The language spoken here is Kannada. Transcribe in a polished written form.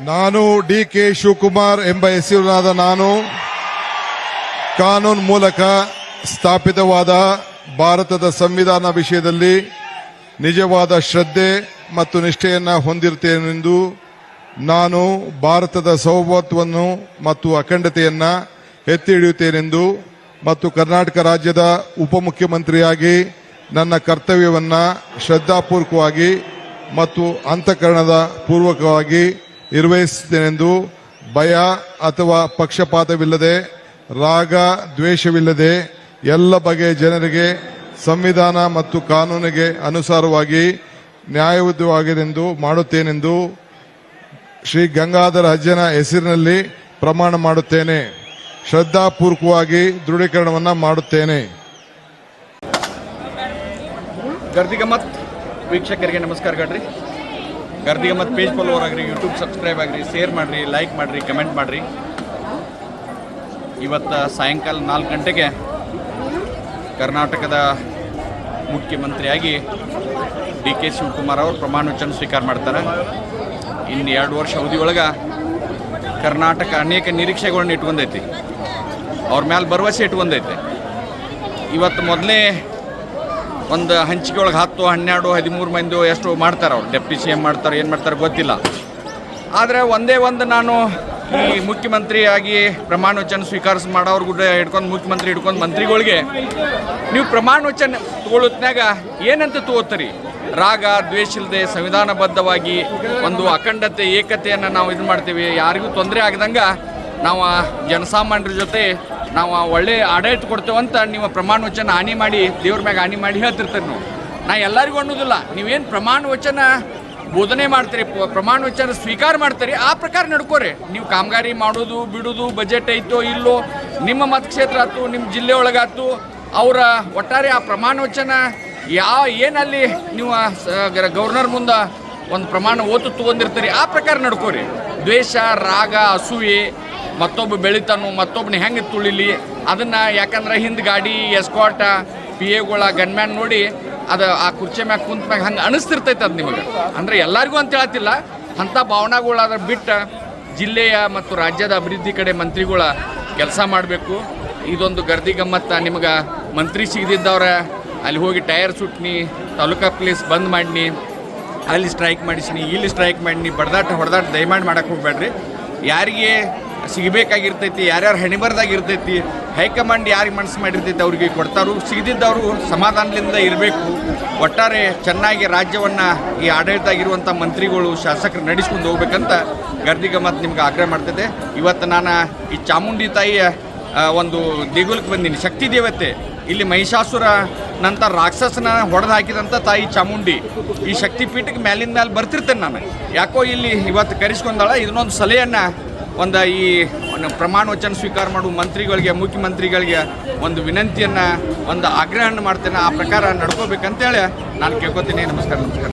ನಾನು ಡಿ.ಕೆ. ಶಿವಕುಮಾರ್ ಎಂಬ ಹೆಸರಿನಾದ ನಾನು ಕಾನೂನು ಮೂಲಕ ಸ್ಥಾಪಿತವಾದ ಭಾರತದ ಸಂವಿಧಾನ ವಿಷಯದಲ್ಲಿ ನಿಜವಾದ ಶ್ರದ್ಧೆ ಮತ್ತು ನಿಷ್ಠೆಯನ್ನು ಹೊಂದಿರುತ್ತೇನೆಂದು ನಾನು ಭಾರತದ ಸಾರ್ವಭೌಮತ್ವವನ್ನು ಮತ್ತು ಅಖಂಡತೆಯನ್ನು ಎತ್ತಿ ಹಿಡಿಯುತ್ತೇನೆಂದು ಮತ್ತು ಕರ್ನಾಟಕ ರಾಜ್ಯದ ಉಪಮುಖ್ಯಮಂತ್ರಿಯಾಗಿ ನನ್ನ ಕರ್ತವ್ಯವನ್ನು ಶ್ರದ್ಧಾಪೂರ್ವಕವಾಗಿ ಮತ್ತು ಅಂತಃಕರಣದ ಪೂರ್ವಕವಾಗಿ ನಿರ್ವಹಿಸುತ್ತೇನೆಂದು ಭಯ ಅಥವಾ ಪಕ್ಷಪಾತವಿಲ್ಲದೆ ರಾಗ ದ್ವೇಷವಿಲ್ಲದೆ ಎಲ್ಲ ಬಗೆಯ ಜನರಿಗೆ ಸಂವಿಧಾನ ಮತ್ತು ಕಾನೂನಿಗೆ ಅನುಸಾರವಾಗಿ ನ್ಯಾಯಯುತವಾಗಿದೆಂದು ಮಾಡುತ್ತೇನೆಂದು ಶ್ರೀ ಗಂಗಾಧರ ಅಜ್ಜನ ಹೆಸರಿನಲ್ಲಿ ಪ್ರಮಾಣ ಮಾಡುತ್ತೇನೆ. ಶ್ರದ್ಧಾಪೂರ್ವಕವಾಗಿ ದೃಢೀಕರಣವನ್ನು ಮಾಡುತ್ತೇನೆ. ಗರ್ದಿಗಮ್ಮತ್ ವೀಕ್ಷಕರಿಗೆ ನಮಸ್ಕಾರಗಳ್ರಿ. ಗರ್ದಿಗಮ್ಮತ್ ಪೇಜ್ ಫಾಲೋವರ್ ಆಗ್ರಿ, ಯೂಟ್ಯೂಬ್ ಸಬ್ಸ್ಕ್ರೈಬ್ ಆಗ್ರಿ, ಶೇರ್ ಮಾಡಿರಿ, ಲೈಕ್ ಮಾಡಿರಿ, ಕಮೆಂಟ್ ಮಾಡಿರಿ. ಇವತ್ತು ಸಾಯಂಕಾಲ 4 ಗಂಟೆಗೆ ಕರ್ನಾಟಕದ ಮುಖ್ಯಮಂತ್ರಿಯಾಗಿ ಡಿ.ಕೆ. ಶಿವಕುಮಾರ್ ಅವರು ಪ್ರಮಾಣ ವಚನ ಸ್ವೀಕಾರ ಮಾಡ್ತಾರೆ. ಇನ್ನು 2 ವರ್ಷ ಅವಧಿಯೊಳಗೆ ಕರ್ನಾಟಕ ಅನೇಕ ನಿರೀಕ್ಷೆಗಳನ್ನ ಇಟ್ಕೊಂಡೈತಿ, ಅವ್ರ ಮೇಲೆ ಭರವಸೆ ಇಟ್ಕೊಂಡೈತೆ. ಇವತ್ತು ಮೊದಲೇ ಒಂದು ಹಂಚಿಕೆ ಒಳಗೆ 10, 12, 13 ಮಂದಿ ಎಷ್ಟು ಮಾಡ್ತಾರೆ. ಅವ್ರು ಡೆಪ್ಟಿ ಸಿ ಎಂ ಮಾಡ್ತಾರೆ, ಏನು ಮಾಡ್ತಾರೆ ಗೊತ್ತಿಲ್ಲ. ಆದರೆ ಒಂದೇ ಒಂದು ನಾನು ಈ ಮುಖ್ಯಮಂತ್ರಿಯಾಗಿ ಪ್ರಮಾಣ ವಚನ ಸ್ವೀಕಾರ ಮಾಡೋರು ಕೂಡ ಹಿಡ್ಕೊಂಡು ಮುಖ್ಯಮಂತ್ರಿ ಹಿಡ್ಕೊಂಡು ಮಂತ್ರಿಗಳಿಗೆ ನೀವು ಪ್ರಮಾಣ ವಚನ ತಗೊಳ್ಳೋತ್ನಾಗ ಏನಂತ ತಗೋತೀರಿ? ರಾಗ ದ್ವೇಷ ಇಲ್ಲದೆ ಸಂವಿಧಾನಬದ್ಧವಾಗಿ ಒಂದು ಅಖಂಡತೆ ಏಕತೆಯನ್ನು ನಾವು ಇದು ಮಾಡ್ತೀವಿ. ಯಾರಿಗೂ ತೊಂದರೆ ಆಗದಂಗೆ ನಾವು ಜನಸಾಮಾನ್ಯರ ಜೊತೆ ನಾವು ಒಳ್ಳೆ ಆಡಳಿತ ಕೊಡ್ತೇವಂತ ನೀವು ಪ್ರಮಾಣ ವಚನ ಹಾನಿ ಮಾಡಿ ದೇವ್ರ ಮ್ಯಾಗ ಹಾನಿ ಮಾಡಿ ಹೇಳ್ತಿರ್ತೀರಿ. ನಾ ಎಲ್ಲರಿಗೂ ಅನ್ನೋದಿಲ್ಲ, ನೀವೇನು ಪ್ರಮಾಣ ವಚನ ಬೋಧನೆ ಮಾಡ್ತೀರಿ, ಪ್ರಮಾಣ ವಚನ ಸ್ವೀಕಾರ ಮಾಡ್ತೀರಿ, ಆ ಪ್ರಕಾರ ನಡ್ಕೋರಿ. ನೀವು ಕಾಮಗಾರಿ ಮಾಡೋದು ಬಿಡೋದು, ಬಜೆಟ್ ಐತೋ ಇಲ್ಲೋ, ನಿಮ್ಮ ಮತಕ್ಷೇತ್ರ ಆಯ್ತು, ನಿಮ್ಮ ಜಿಲ್ಲೆ ಒಳಗಾಯ್ತು, ಅವರ ಒಟ್ಟಾರೆ ಆ ಪ್ರಮಾಣ ವಚನ ಏನಲ್ಲಿ ನೀವು ಗವರ್ನರ್ ಮುಂದೆ ಒಂದು ಪ್ರಮಾಣ ಓತು ತೊಗೊಂಡಿರ್ತೀರಿ, ಆ ಪ್ರಕಾರ ನಡ್ಕೋರಿ. ದ್ವೇಷ, ರಾಗ, ಅಸೂಯೆ, ಮತ್ತೊಬ್ಬ ಬೆಳಿತಾನು, ಮತ್ತೊಬ್ಬನ ಹೆಂಗೆ ತುಳಿಲಿ ಅದನ್ನು, ಯಾಕಂದ್ರೆ ಹಿಂದೆ ಗಾಡಿ ಎಸ್ಕಾಟ ಪಿ ಎಗಳ ಗನ್ಮ್ಯಾನ್ ನೋಡಿ ಅದು ಆ ಕುರ್ಚಿ ಮ್ಯಾಗ ಕುಂತ ಮ್ಯಾಗ ಹಂಗೆ ಅನಿಸ್ತಿರ್ತೈತೆ. ಅದು ನಿಮಗೆ ಅಂದರೆ ಎಲ್ಲರಿಗೂ ಅಂತ ಹೇಳ್ತಿಲ್ಲ, ಅಂಥ ಭಾವನೆಗಳಾದ್ರೆ ಬಿಟ್ಟು ಜಿಲ್ಲೆಯ ಮತ್ತು ರಾಜ್ಯದ ಅಭಿವೃದ್ಧಿ ಕಡೆ ಮಂತ್ರಿಗಳ ಕೆಲಸ ಮಾಡಬೇಕು. ಇದೊಂದು ಗರ್ದಿಗಮ್ಮತ್ತ. ನಿಮಗೆ ಮಂತ್ರಿ ಸಿಗದಿದ್ದವ್ರ ಅಲ್ಲಿ ಹೋಗಿ ಟೈರ್ ಸುಟ್ನಿ, ತಾಲೂಕಾ ಪ್ಲೇಸ್ ಬಂದ್ ಮಾಡಿನಿ, ಅಲ್ಲಿ ಸ್ಟ್ರೈಕ್ ಮಾಡಿಸಿನಿ, ಇಲ್ಲಿ ಸ್ಟ್ರೈಕ್ ಮಾಡಿನಿ, ಹೊಡೆದಾಟ ದಯಮಾಡಿ ಮಾಡಕ್ಕೆ ಹೋಗ್ಬೇಡ್ರಿ. ಯಾರಿಗೆ ಸಿಗಬೇಕಾಗಿರ್ತೈತಿ, ಯಾರ್ಯಾರು ಹೆಣಿಬರ್ದಾಗಿರ್ತೈತಿ, ಹೈಕಮಾಂಡ್ ಯಾರಿಗೆ ಮನಸ್ಸು ಮಾಡಿರ್ತೈತಿ ಅವ್ರಿಗೆ ಕೊಡ್ತಾರು. ಸಿಗದಿದ್ದವರು ಸಮಾಧಾನದಿಂದ ಇರಬೇಕು. ಒಟ್ಟಾರೆ ಚೆನ್ನಾಗಿ ರಾಜ್ಯವನ್ನು ಈ ಆಡಳಿತಾಗಿರುವಂಥ ಮಂತ್ರಿಗಳು, ಶಾಸಕರು ನಡೆಸ್ಕೊಂಡು ಹೋಗ್ಬೇಕಂತ ಗರ್ದಿಗಮ್ಮತ್ ನಿಮ್ಗೆ ಆಗ್ರಹ ಮಾಡ್ತಿದ್ದೆ. ಇವತ್ತು ನಾನು ಈ ಚಾಮುಂಡಿ ತಾಯಿಯ ಒಂದು ದೇಗುಲಕ್ಕೆ ಬಂದೀನಿ. ಶಕ್ತಿ ದೇವತೆ, ಇಲ್ಲಿ ಮಹಿಷಾಸುರ ನಂತರ ರಾಕ್ಷಸನ ಹೊಡೆದು ಹಾಕಿದಂಥ ತಾಯಿ ಚಾಮುಂಡಿ. ಈ ಶಕ್ತಿ ಪೀಠಕ್ಕೆ ಮೇಲಿಂದ ಮೇಲೆ ಬರ್ತಿರ್ತೇನೆ ನಾನು. ಯಾಕೋ ಇಲ್ಲಿ ಇವತ್ತು ಕರೆಸ್ಕೊಂಡಾಳ. ಇದನ್ನೊಂದು ಸಲಹೆಯನ್ನು ಒಂದು ಈ ಪ್ರಮಾಣ ವಚನ ಸ್ವೀಕಾರ ಮಾಡುವ ಮಂತ್ರಿಗಳಿಗೆ, ಮುಖ್ಯಮಂತ್ರಿಗಳಿಗೆ ಒಂದು ವಿನಂತಿಯನ್ನು, ಒಂದು ಆಗ್ರಹವನ್ನು ಮಾಡ್ತೇನೆ. ಆ ಪ್ರಕಾರ ನಡ್ಕೋಬೇಕಂತೇಳಿ ನಾನು ಕೇಳ್ಕೊತೀನಿ. ನಮಸ್ಕಾರ.